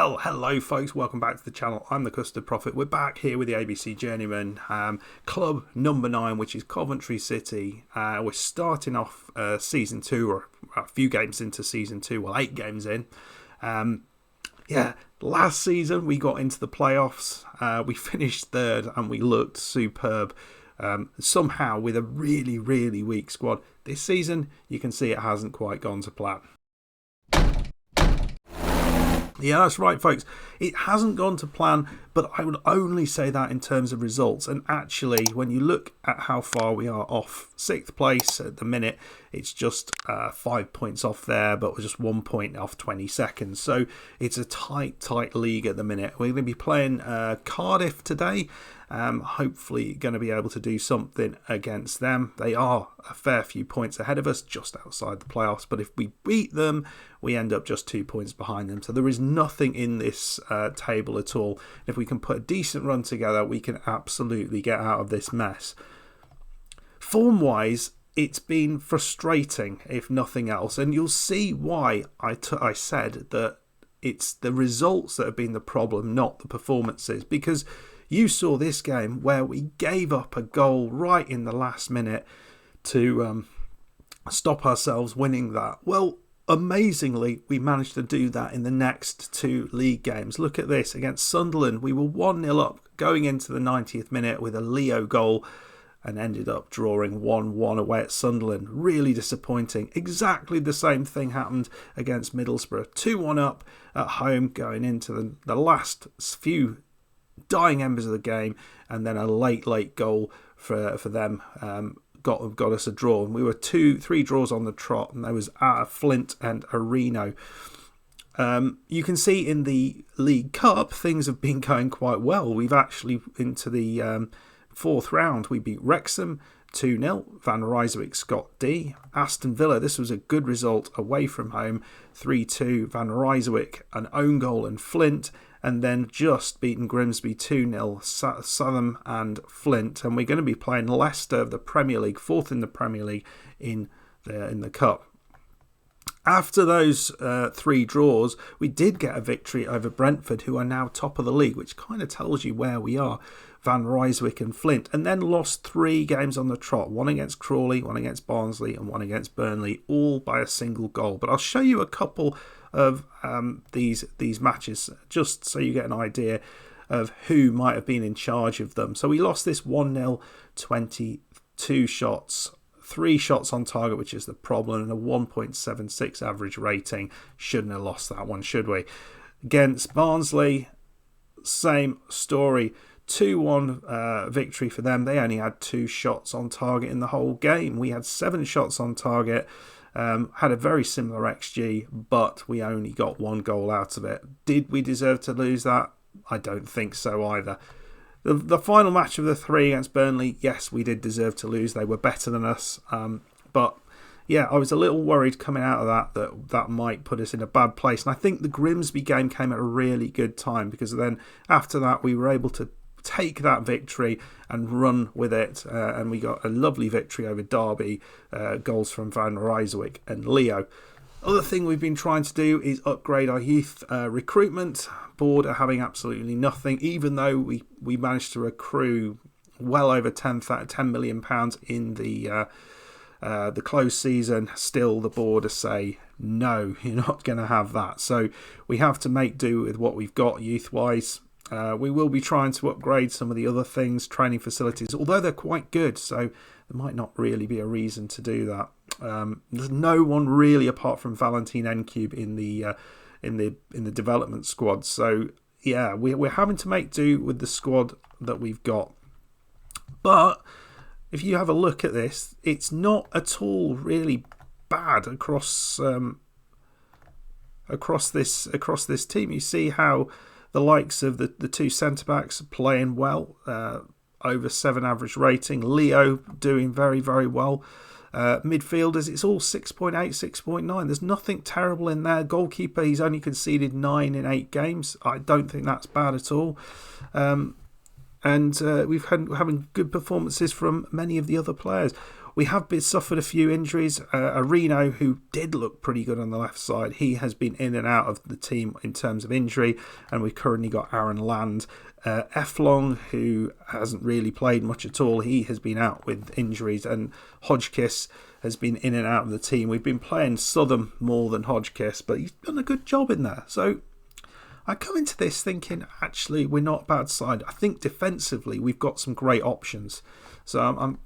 Well, hello folks, welcome back to the channel. I'm the Custard Prophet. We're back here with the ABC Journeyman, club number 9, which is Coventry City. We're starting off season 2, or a few games into season 2, well 8 games in. Last season we got into the playoffs, we finished 3rd and we looked superb. Somehow with a really weak squad. This season you can see it hasn't quite gone to plan. Yeah, that's right, folks. It hasn't gone to plan, but I would only say that in terms of results. And actually, when you look at how far we are off 6th place at the minute, it's just 5 points off there, but we're just 1 point off 22nd. So it's a tight league at the minute. We're going to be playing Cardiff today. Hopefully going to be able to do something against them. They are a fair few points ahead of us, just outside the playoffs, but if we beat them we end up just 2 points behind them, so there is nothing in this table at all. If we can put a decent run together we can absolutely get out of this mess. Form wise it's been frustrating if nothing else, and you'll see why I said that it's the results that have been the problem, not the performances, because you saw this game where we gave up a goal right in the last minute to stop ourselves winning that. Well, amazingly, we managed to do that in the next 2 league games. Look at this. Against Sunderland, we were 1-0 up going into the 90th minute with a Leo goal and ended up drawing 1-1 away at Sunderland. Really disappointing. Exactly the same thing happened against Middlesbrough. 2-1 up at home going into the last few dying embers of the game, and then a late goal for them got us a draw. And we were 3 draws on the trot, and there was Flint and a Reno. You can see in the League Cup things have been going quite well. We've actually into the 4th round we beat Wrexham 2-0. Van Rijswijk Scott D. Aston Villa, this was a good result away from home, 3-2. Van Rijswijk an own goal and Flint, and then just beaten Grimsby 2-0, Southam and Flint. And we're going to be playing Leicester of the Premier League, 4th in the Premier League in the Cup. After those 3 draws, we did get a victory over Brentford, who are now top of the league, which kind of tells you where we are, Van Rijswijk and Flint, and then lost 3 games on the trot, 1 against Crawley, 1 against Barnsley and 1 against Burnley, all by a single goal. But I'll show you a couple of these matches just so you get an idea of who might have been in charge of them. So we lost this 1-0, 22 shots, 3 shots on target, which is the problem, and a 1.76 average rating. Shouldn't have lost that one, should we? Against Barnsley, same story. 2-1 victory for them. They only had 2 shots on target in the whole game. We had 7 shots on target. Had a very similar XG, but we only got 1 goal out of it. Did we deserve to lose that? I don't think so either. The final match of the 3 against Burnley, yes, we did deserve to lose. They were better than us. But yeah, I was a little worried coming out of that might put us in a bad place. And I think the Grimsby game came at a really good time, because then after that we were able to take that victory and run with it, and we got a lovely victory over Derby, goals from Van Rijswijk and Leo. Other thing we've been trying to do is upgrade our youth recruitment. Board are having absolutely nothing, even though we managed to accrue well over £10 million in the closed season. Still the board say no, you're not going to have that, so we have to make do with what we've got youth wise. We will be trying to upgrade some of the other things, training facilities, although they're quite good, so there might not really be a reason to do that. There's no one really apart from Valentin Ncube in the development squad, so yeah, we're having to make do with the squad that we've got. But if you have a look at this, it's not at all really bad across this team. You see how the likes of the 2 centre-backs are playing well, over 7 average rating. Leo doing very well. Midfielders, it's all 6.8, 6.9. There's nothing terrible in there. Goalkeeper, he's only conceded 9 in 8 games. I don't think that's bad at all. And we've had having good performances from many of the other players. We have suffered a few injuries. Areno, who did look pretty good on the left side, he has been in and out of the team in terms of injury, and we've currently got Aaron Land. Eflong, who hasn't really played much at all, he has been out with injuries, and Hodgkiss has been in and out of the team. We've been playing Southern more than Hodgkiss, but he's done a good job in there. So I come into this thinking, actually, we're not a bad side. I think defensively we've got some great options. So I'm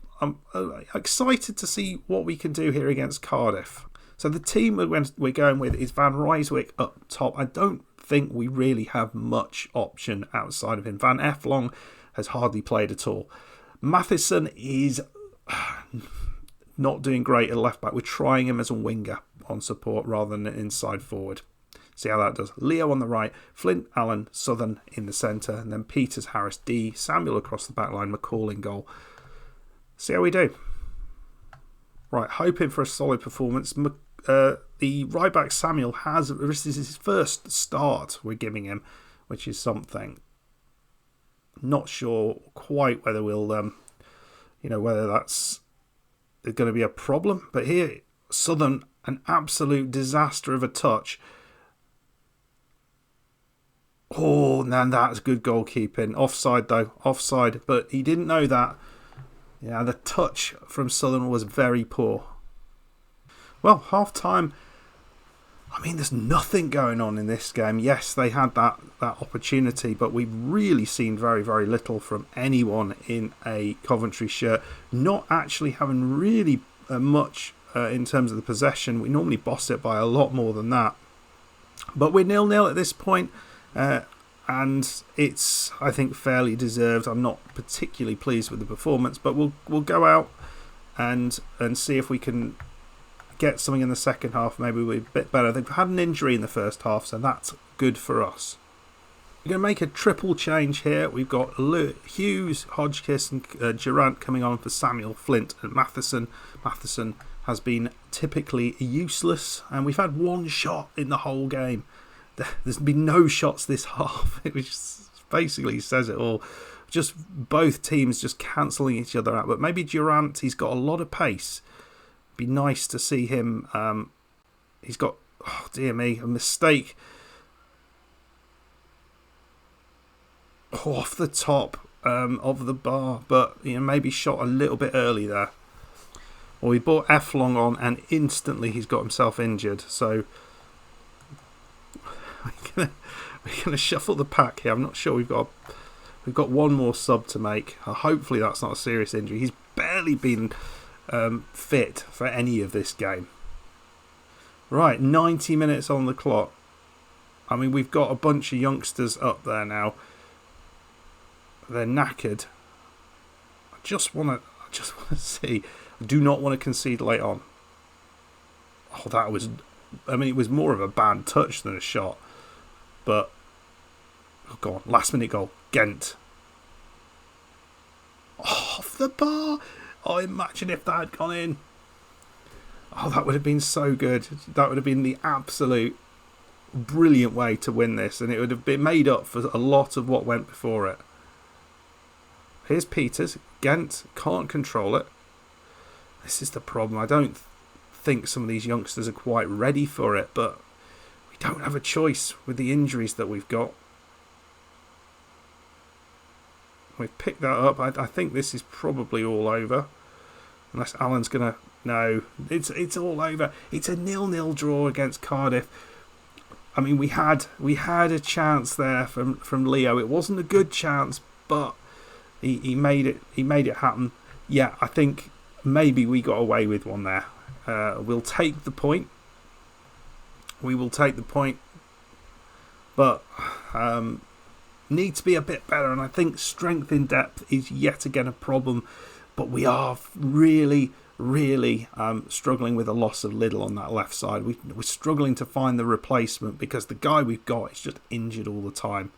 excited to see what we can do here against Cardiff. So the team we're going with is Van Rijswijk up top. I don't think we really have much option outside of him. Van Eflong has hardly played at all. Matheson is not doing great at left back. We're trying him as a winger on support rather than an inside forward. See how that does. Leo on the right, Flint, Allen, Southern in the centre, and then Peters, Harris, D, Samuel across the back line, McCall in goal. See how we do. Right, hoping for a solid performance. The right back Samuel this is his first start we're giving him, which is something. Not sure quite whether we'll, whether that's going to be a problem. But here, Southern, an absolute disaster of a touch. Oh, man, that's good goalkeeping. Offside, though. Offside. But he didn't know that. Yeah, the touch from Southern was very poor. Well, half-time. I mean, there's nothing going on in this game. Yes, they had that opportunity, but we've really seen very, very little from anyone in a Coventry shirt. Not actually having really much in terms of the possession. We normally boss it by a lot more than that. But we're 0-0 at this point. And it's, I think, fairly deserved. I'm not particularly pleased with the performance, but we'll go out and see if we can get something in the second half. Maybe we're a bit better. They've had an injury in the first half, so that's good for us. We're going to make a triple change here. We've got Hughes, Hodgkiss and Durant coming on for Samuel, Flint and Matheson. Matheson has been typically useless, and we've had one shot in the whole game. There's been no shots this half, which basically says it all. Just both teams just cancelling each other out. But maybe Durant, he's got a lot of pace. Be nice to see him. He's got, oh dear me, a mistake. Off the top of the bar, but maybe shot a little bit early there. Well, we brought Eflong on, and instantly he's got himself injured. So we're gonna shuffle the pack here. I'm not sure. We've got one more sub to make. Hopefully that's not a serious injury. He's barely been fit for any of this game. Right, 90 minutes on the clock. I mean, we've got a bunch of youngsters up there now. They're knackered. I just want to see. I do not want to concede late on. Oh, that was. I mean, it was more of a bad touch than a shot. But, oh, go on, last minute goal. Ghent. Oh, off the bar. Oh, imagine if that had gone in. Oh, that would have been so good. That would have been the absolute brilliant way to win this. And it would have been made up for a lot of what went before it. Here's Peters. Ghent can't control it. This is the problem. I don't think some of these youngsters are quite ready for it, but we don't have a choice with the injuries that we've got. We've picked that up. I think this is probably all over. Unless Alan's going to... No, it's all over. It's a 0-0 draw against Cardiff. I mean, we had a chance there from Leo. It wasn't a good chance, but he made it happen. Yeah, I think maybe we got away with one there. We'll take the point. We will take the point. But need to be a bit better. And I think strength in depth is yet again a problem. But we are really struggling with the loss of Liddell on that left side. We're struggling to find the replacement because the guy we've got is just injured all the time.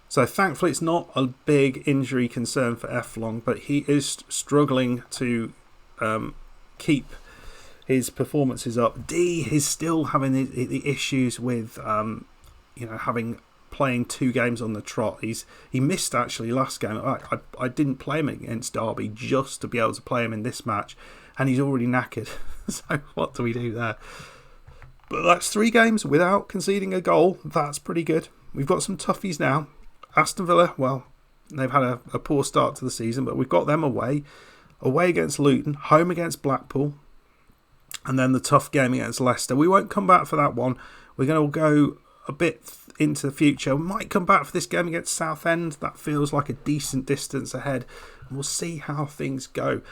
So thankfully it's not a big injury concern for Eflong, but he is struggling to keep his performances up. D is still having the issues with having playing 2 games on the trot. He missed actually last game. I didn't play him against Derby just to be able to play him in this match, and he's already knackered. So what do we do there? But that's 3 games without conceding a goal. That's pretty good. We've got some toughies now. Aston Villa, well, they've had a poor start to the season, but we've got them away against Luton, home against Blackpool, and then the tough game against Leicester. We won't come back for that one. We're going to go a bit into the future. We might come back for this game against Southend. That feels like a decent distance ahead, and we'll see how things go.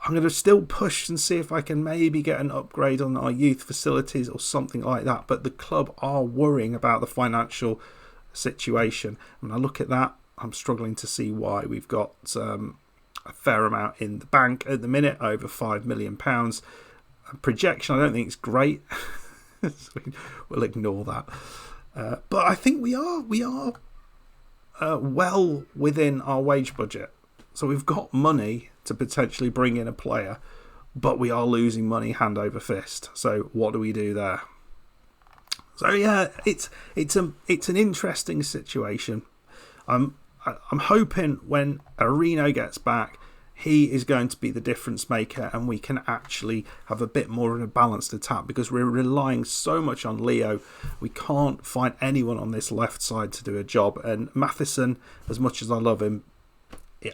I'm going to still push and see if I can maybe get an upgrade on our youth facilities or something like that, but the club are worrying about the financial situation. When I look at that, I'm struggling to see why. We've got a fair amount in the bank at the minute, over £5 million. Projection, I don't think it's great. So we'll ignore that. But I think we are well within our wage budget. So we've got money to potentially bring in a player, but we are losing money hand over fist. So what do we do there? So yeah, it's an interesting situation. I'm hoping when Areno gets back, he is going to be the difference maker, and we can actually have a bit more of a balanced attack, because we're relying so much on Leo. We can't find anyone on this left side to do a job. And Matheson, as much as I love him,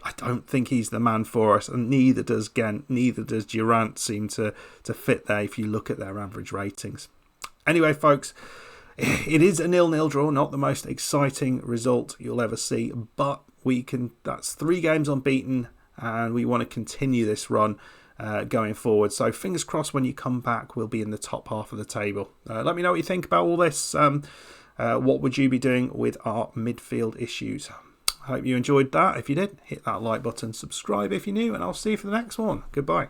I don't think he's the man for us, and neither does Gent, neither does Durant seem to fit there if you look at their average ratings. Anyway, folks, it is a 0-0 draw, not the most exciting result you'll ever see, but that's 3 games unbeaten, and we want to continue this run going forward. So fingers crossed when you come back, we'll be in the top half of the table. Let me know what you think about all this. What would you be doing with our midfield issues? I hope you enjoyed that. If you did, hit that like button, subscribe if you're new, and I'll see you for the next one. Goodbye.